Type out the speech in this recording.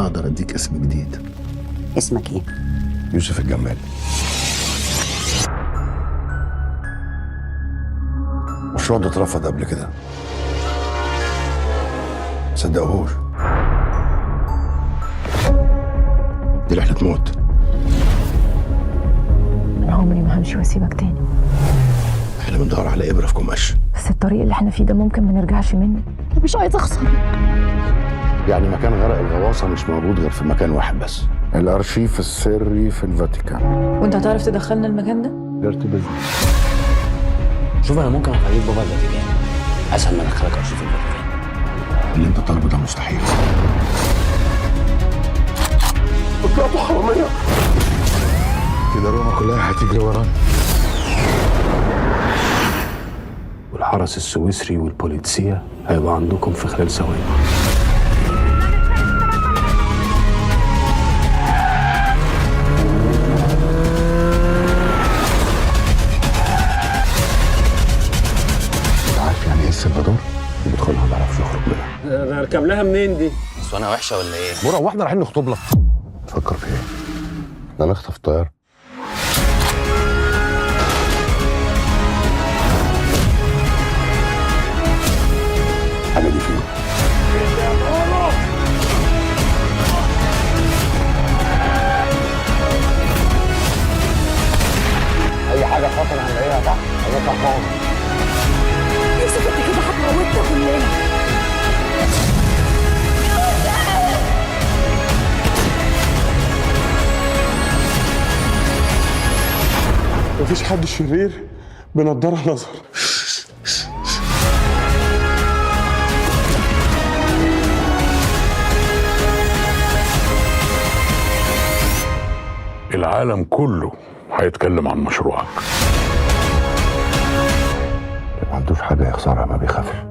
أنا أقدر أديك اسم جديد. اسمك ايه؟ يوسف الجمال. المشروع ده اترفض قبل كده، صدقوهوش. دي رحلة موت. أنا عمري ما همشي واسيبك تاني، احنا بندور على إبرة في قماش. بس الطريق اللي احنا فيه ده ممكن ما نرجعش منه. أنا مش عايزة أخسرك. يعني مكان غرق الغواصة مش موجود غير في مكان واحد بس، الأرشيف السري في الفاتيكان. وأنت هتعرف تدخلنا المكان ده؟ ديرتي بزنس. شوف انا ممكن اخليك بابا الفاتيكان اسهل ما ادخلك ارشيف الفاتيكان. اللي انت طالبه ده مستحيل. طلعتوا حرامية كده، روما كلها هتجري ورانا. والحرس السويسري والبوليتسية هيبقى عندكم في خلال ثواني. عارف يعني ايه السلفادور؟ اللي بيدخلها ما بيعرفش يخرج منها. اركب لها منين دي؟ بس وانا وحشه ولا ايه؟ مرة واحدة رايحين نخطب لك. تفكر في ايه؟ ده نخطف طيارة. حاجة دي فين؟ أي حاجة خطر هنلاقيها تحت، هنطلع فوق. يوسف أنت كده هتموتنا كلنا. مفيش حد شرير بنضاره نظر. العالم كله هيتكلم عن مشروعك. ما عندوش حاجة يخسرها، ما بيخافش.